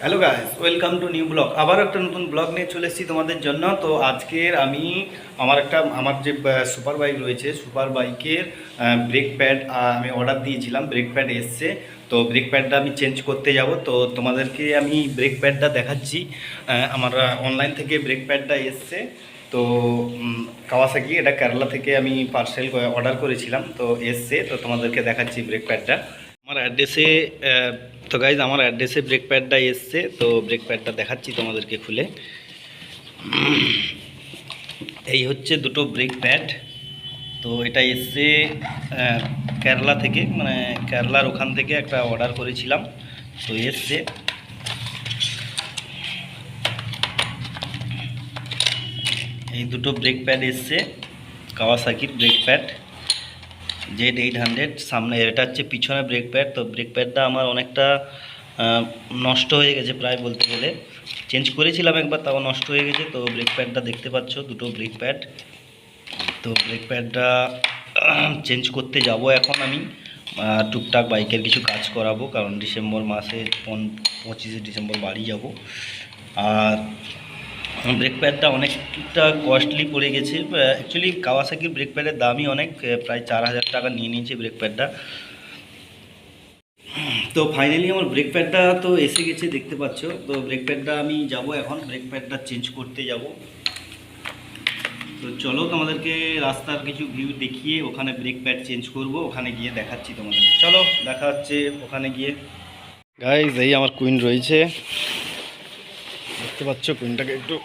Hello guys, welcome to new blog. আবার একটা নতুন ব্লগ নিয়ে চলে এসেছি তোমাদের জন্য। তো আজকের আমি আমার যে সুপার বাইক রয়েছে, সুপার বাইকের ব্রেক প্যাড আমি অর্ডার দিয়েছিলাম, ব্রেক প্যাড এসছে। তো ব্রেক প্যাডটা আমি চেঞ্জ করতে যাব। তো তোমাদেরকে আমি ব্রেক প্যাডটা দেখাচ্ছি। আমার অনলাইন থেকে ব্রেক প্যাডটা এসছে। তো কাওয়াসাকি, এটা কেরালা থেকে আমি পার্সেল অর্ডার করেছিলাম, তো এসছে। তো তোমাদেরকে দেখাচ্ছি ব্রেক প্যাডটা আমার অ্যাড্রেসে। তো গাইজ, আমার অ্যাড্রেসে ব্রেক প্যাডটা এসছে। তো ব্রেক প্যাডটা দেখাচ্ছি তোমাদেরকে খুলে। এই হচ্ছে দুটো ব্রেক প্যাড। তো এটা এসছে কেরালা থেকে, মানে কেরালার ওখান থেকে একটা অর্ডার করেছিলাম, তো এসছে। এই দুটো ব্রেক প্যাড এসছে, কাওয়াসাকির ব্রেক প্যাড Z800। সামনে এটা হচ্ছে পিছনে ব্রেক প্যাড। তো ব্রেক প্যাডটা আমার অনেকটা নষ্ট হয়ে গেছে, প্রায় বলতে গেলে। চেঞ্জ করেছিলাম একবার, তাও নষ্ট হয়ে গেছে। তো ব্রেক প্যাডটা দেখতে পাচ্ছ, দুটো ব্রেক প্যাড। তো ব্রেক প্যাডটা চেঞ্জ করতে যাব এখন আমি। টুকটাক বাইকের কিছু কাজ করাবো, কারণ ডিসেম্বর মাসে 25শে ডিসেম্বর বাড়ি যাব। আর ব্রেক প্যাডটা অনেকটা কস্টলি পড়ে গেছে। অ্যাকচুয়ালি কাওয়াসাকির ব্রেক প্যাডের দামই অনেক, প্রায় 4000 টাকা নিয়ে নিয়েছে ব্রেক প্যাডটা। তো ফাইনালি আমার ব্রেক প্যাডটা তো এসে গেছে, দেখতে পাচ্ছ। তো ব্রেক প্যাডটা আমি যাব এখন, ব্রেক প্যাডটা চেঞ্জ করতে যাব। তো চলো তোমাদেরকে রাস্তার কিছু ভিউ দেখিয়ে ওখানে ব্রেক প্যাড চেঞ্জ করব, ওখানে গিয়ে দেখাচ্ছি তোমাদের। চলো, দেখা হচ্ছে ওখানে গিয়ে। গাইজ, এই আমার কুইন রয়েছে, দেখতে পাচ্ছ কুইনটাকে একটু।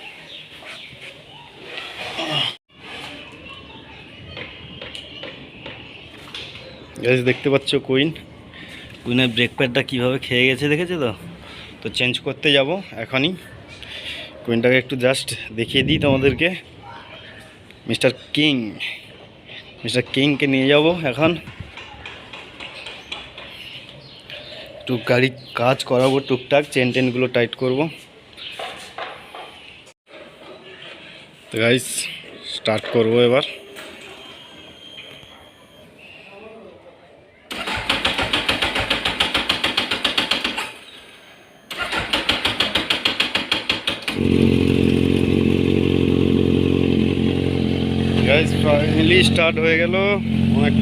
গাইজ, দেখতে পাচ্ছ কুইনের ব্রেক প্যাডটা কীভাবে খেয়ে গেছে, দেখেছো তো? তো চেঞ্জ করতে যাব এখনই। কুইনটাকে একটু জাস্ট দেখিয়ে দিই তোমাদেরকে। মিস্টার কিংকে নিয়ে যাব এখন, একটু গাড়ি কাজ করাবো, টুকটাক চেনগুলো টাইট করব। তো গাইস, স্টার্ট করব এবার। গাইস, ফাইনালি স্টার্ট হয়ে গেল। অনেক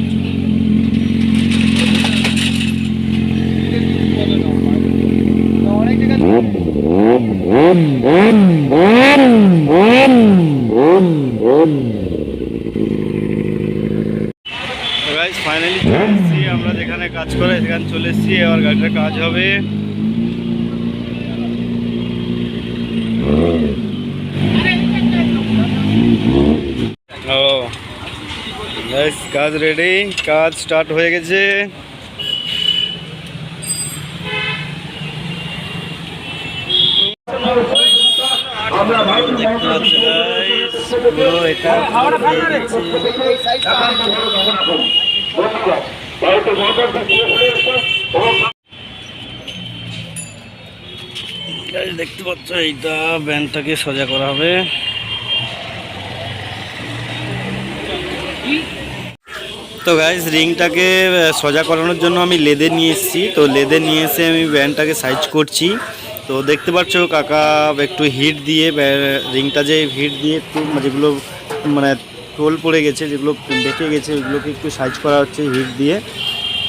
গাইস, ফাইনালি চলে এসেছি আমরা যেখানে কাজ করে, সেখানে চলে এসেছি। এবার গাড়িটার কাজ হবে। ও গাইস, কাজ রেডি, কাজ স্টার্ট হয়ে গেছে। দেখতে পাচ্ছ গাইস, পুরো এটা গাইস, দেখতে পাচ্ছ এইটা ব্যান্ডটাকে সোজা করা হবে। তো গাইস, রিংটাকে সোজা করানোর জন্য আমি লেদে নিয়ে এসেছি। তো লেদে নিয়ে এসে আমি ব্যান্ডটাকে সাইজ করছি। তো দেখতে পাচ্ছ কাকা একটু হিট দিয়ে রিংটা, যে হিট দিয়ে একটু যেগুলো মানে টোল পড়ে গেছে, যেগুলো বেঁকে গেছে, ওইগুলোকে একটু সাইজ করা হচ্ছে হিট দিয়ে।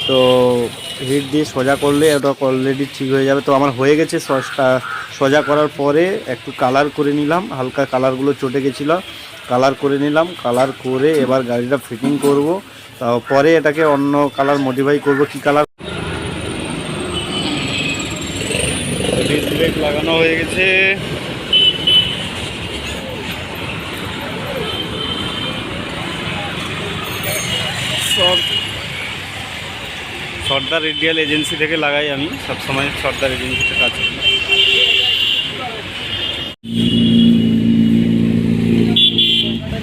তো হিট দিয়ে সোজা করলে ওটা অলরেডি ঠিক হয়ে যাবে। তো আমার হয়ে গেছে। সোজা করার পরে একটু কালার করে নিলাম, হালকা কালারগুলো চটে গেছিলো, কালার করে নিলাম। কালার করে এবার গাড়িটা ফিটিং করব। তারপরে এটাকে অন্য কালার মডিফাই করব। কি কালার? ডিস্ক ব্রেক লাগানো হয়ে গেছে। সর্দার রেডিয়াল এজেন্সি থেকে লাগাই আমি, সবসময় সর্দার এজেন্সিতে কাজ করি।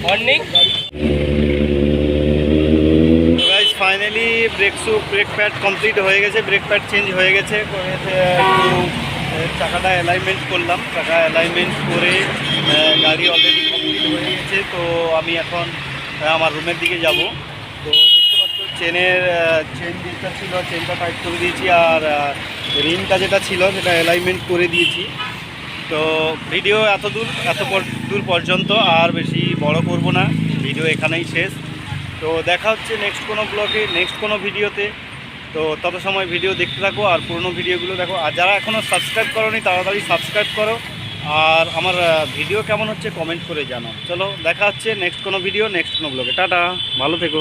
Morning guys, finally brake pad complete হয়ে গেছে, ব্রেক প্যাড চেঞ্জ হয়ে গেছে। চাকাটা অ্যালাইনমেন্ট করলাম, চাকা অ্যালাইনমেন্ট করে গাড়ি অলরেডি কমপ্লিট হয়ে গেছে। তো আমি এখন আমার রুমের দিকে যাব। তো দেখতে পাচ্ছ চেনের চেন যেটা ছিল চেনটা টাইট করে দিয়েছি, আর রিংটা যেটা ছিল সেটা অ্যালাইনমেন্ট করে দিয়েছি। তো ভিডিও এত দূর পর্যন্ত, আর বেশি বড় করব না, ভিডিও এখানেই শেষ। তো দেখা হচ্ছে নেক্সট কোনো ব্লগে, নেক্সট কোনো ভিডিওতে। তো তত সময় ভিডিও দেখতে থাকো আর পুরনো ভিডিওগুলো দেখো। আর যারা এখনও সাবস্ক্রাইব করোনি তাড়াতাড়ি সাবস্ক্রাইব করো, আর আমার ভিডিও কেমন হচ্ছে কমেন্ট করে জানাও। চলো দেখা হচ্ছে নেক্সট কোনো ভিডিও, নেক্সট কোনো ব্লগে। টাটা, ভালো থেকো।